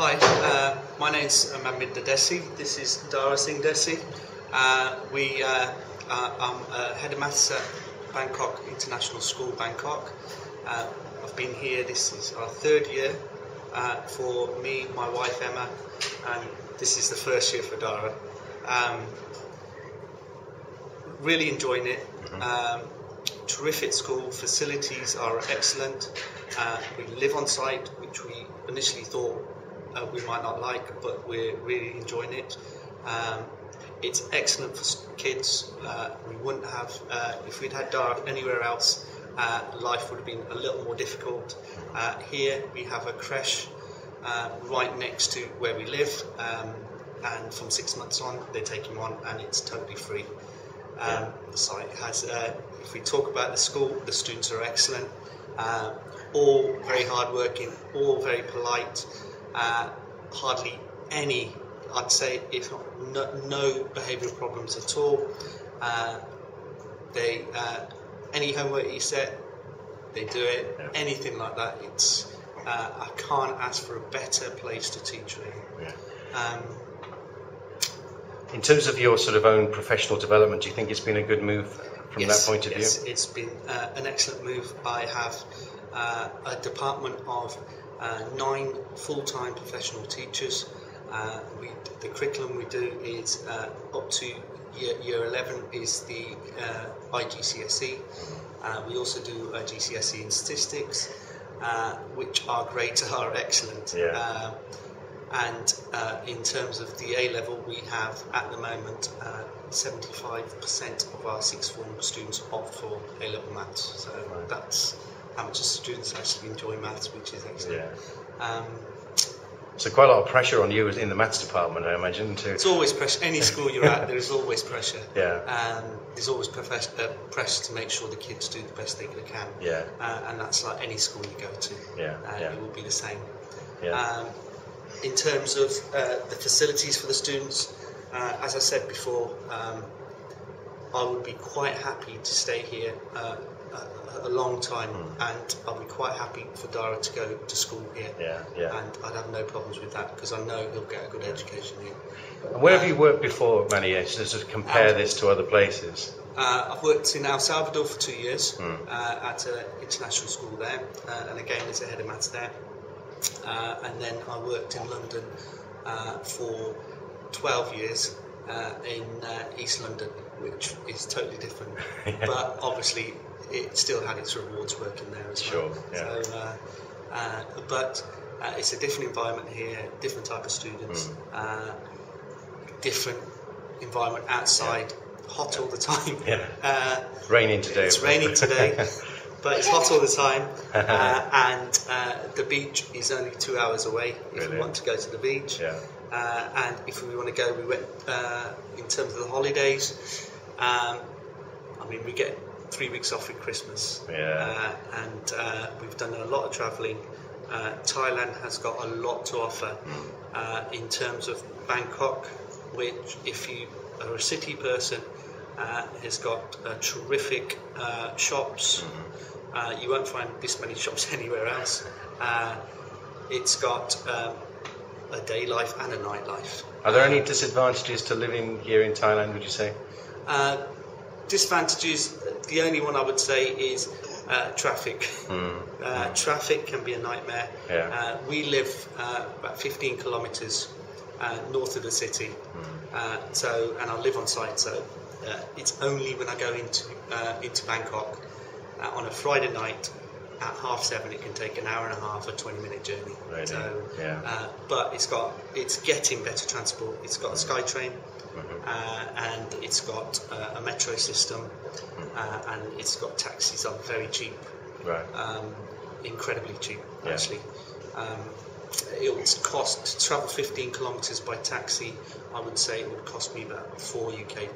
Hi, my name's Mamid Desi. This is Dara Singh Desi. I'm head of maths at Bangkok International School, Bangkok. I've been here, this is our third year for me, my wife Emma, and this is the first year for Dara. Really enjoying it. Terrific school, facilities are excellent. We live on site, which we initially thought we might not like, but we're really enjoying it. It's excellent for kids. We wouldn't have, if we'd had Dara anywhere else, life would have been a little more difficult. Here we have a creche right next to where we live, and from 6 months on they're taking on, and it's totally free. The site has, if we talk about the school, the students are excellent, all very hardworking, all very polite, hardly any, I'd say, if not no behavioural problems at all. Any homework you set, they do it. Yeah. Anything like that, it's I can't ask for a better place to teach, really. Yeah. In terms of your sort of own professional development, do you think it's been a good move from that point of view? Yes, it's been an excellent move. I have a department of 9 full-time professional teachers. The curriculum we do is up to year 11 is the IGCSE. We also do a GCSE in statistics, which our grades are excellent. Yeah. And in terms of the A level, we have at the moment 75% of our sixth form students opt for A level maths. So that's how much the students actually enjoy maths, which is excellent. Yeah. So quite a lot of pressure on you in the maths department, I imagine. It's always pressure. Any school you're at, there is always pressure. Yeah. There's always pressure to make sure the kids do the best they can. Yeah. And that's like any school you go to. Yeah. It will be the same. Yeah. In terms of the facilities for the students, as I said before, I would be quite happy to stay here a long time, and I'll be quite happy for Dara to go to school here. Yeah. And I'd have no problems with that, because I know he'll get a good education here. And where have you worked before, Manny? Just to compare this to other places. I've worked in El Salvador for 2 years at an international school there, and again as a head of maths there. And then I worked in London for 12 years in East London, which is totally different. Yeah. But obviously it still had its rewards working there as well. Sure, yeah. So, but it's a different environment here, different type of students, different environment outside, hot all the time. Yeah. Raining today. It's raining today. But it's hot all the time, and the beach is only 2 hours away if we want to go to the beach. Yeah. And if we want to go, we went in terms of the holidays. I mean, we get 3 weeks off at Christmas, and we've done a lot of travelling. Thailand has got a lot to offer in terms of Bangkok, which, if you are a city person, has got terrific shops. You won't find this many shops anywhere else. It's got a day life and a night life. Are there any disadvantages to living here in Thailand, would you say? Disadvantages, the only one I would say is traffic. Traffic can be a nightmare. Yeah. We live about 15 kilometres north of the city, and I live on site, so it's only when I go into Bangkok on a Friday night at 7:30 it can take an hour and a half, a 20-minute journey. Really? So, yeah. But it's getting better transport. It's got a SkyTrain, and it's got a metro system, and it's got taxis are very cheap. Right. Incredibly cheap, actually. It would cost to travel 15 kilometres by taxi. I would say it would cost me about £4 UK.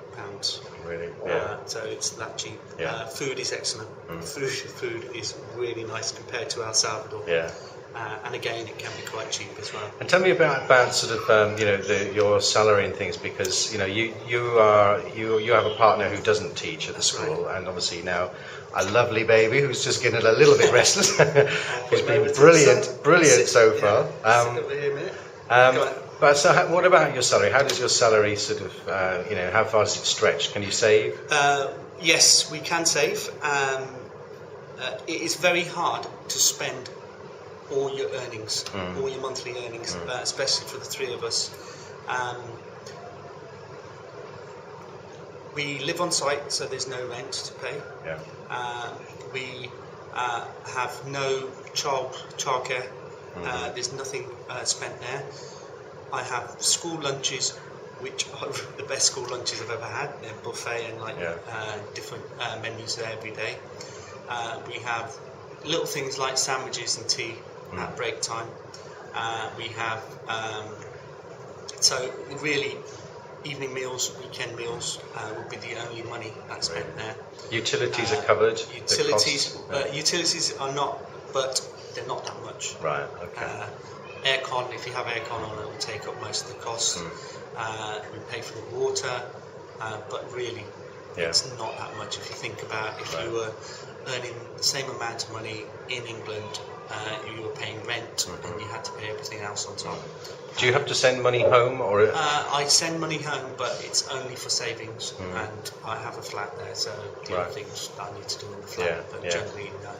Really? Yeah. So it's that cheap. Yeah. Food is excellent. Food is really nice compared to El Salvador. Yeah. And again, it can be quite cheap as well. And tell me about sort of your salary and things, because you have a partner who doesn't teach at the school, and obviously now a lovely baby who's just getting a little bit restless, who's been brilliant so far. But so, what about your salary? How does your salary sort of, how far does it stretch? Can you save? Yes, we can save. It is very hard to spend all your earnings, all your monthly earnings, especially for the three of us. We live on site, so there's no rent to pay. Yeah. We have no childcare. There's nothing spent there. I have school lunches, which are the best school lunches I've ever had. They're buffet and different menus there every day. We have little things like sandwiches and tea at break time. We have so really evening meals, weekend meals would be the only money that's spent there. Utilities are covered. Utilities are not, but they're not that much. Right. Okay. Aircon, if you have aircon on, it will take up most of the costs. We pay for the water, but really, it's not that much. If you think about if you were earning the same amount of money in England, you were paying rent, and you had to pay everything else on top. Do you have to send money home, or? I send money home, but it's only for savings, and I have a flat there, so the other things I need to do in the flat. But generally, no.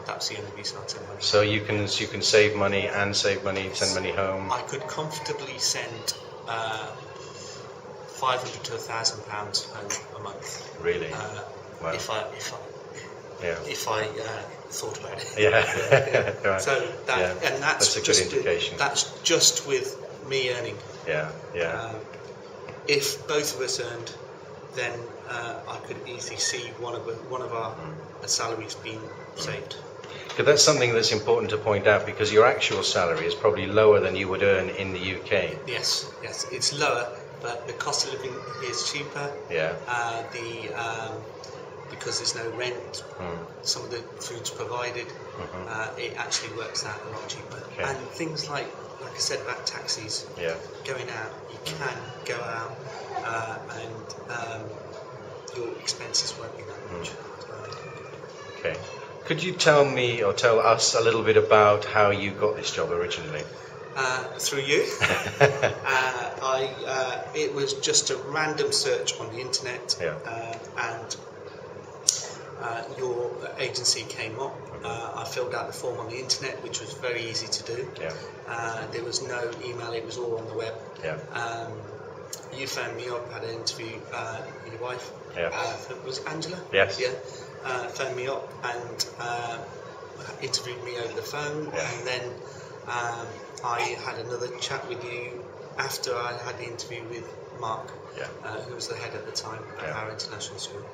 That's the only reason I send money. So you can save money and save money, send money home. I could comfortably send £500 to £1,000 home a month. Really? Wow. If I thought about it. Yeah. Right. So that's a good indication. That's just with me earning. Yeah. If both of us earned, then I could easily see one of our salaries being saved. But that's something that's important to point out, because your actual salary is probably lower than you would earn in the UK. Yes, it's lower, but the cost of living is cheaper. Yeah. Because there's no rent, some of the food's provided, it actually works out a lot cheaper. Okay. And things like I said about taxis, going out, you can go out and your expenses won't be that much. Okay. Could you tell me or tell us a little bit about how you got this job originally? Through you. It was just a random search on the internet, and your agency came up. I filled out the form on the internet, which was very easy to do. There was no email, it was all on the web. You phoned me up, had an interview, your wife, was it Angela? Yes. Phoned me up and interviewed me over the phone, and then I had another chat with you after I had the interview with Mark, who was the head at the time at Harrow International School.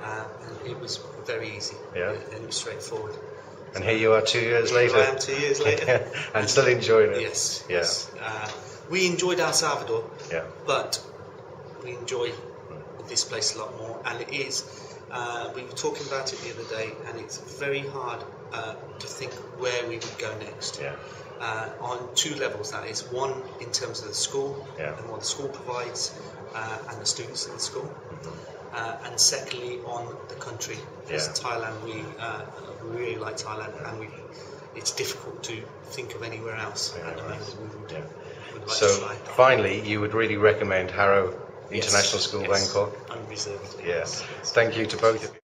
And it was very easy, and it was straightforward. And here you are 2 years later. Here I am 2 years later. And still enjoying it. Yes. We enjoyed El Salvador, but we enjoy this place a lot more. And it is, we were talking about it the other day, and it's very hard to think where we would go next. On two levels, that is. One, in terms of the school and what the school provides and the students in the school. And secondly, on the country. Because Thailand, we really like Thailand, and it's difficult to think of anywhere else at the moment. We would like to try. Finally, you would really recommend Harrow International School, Bangkok? Unreservedly. Yes. Thank you to both of you.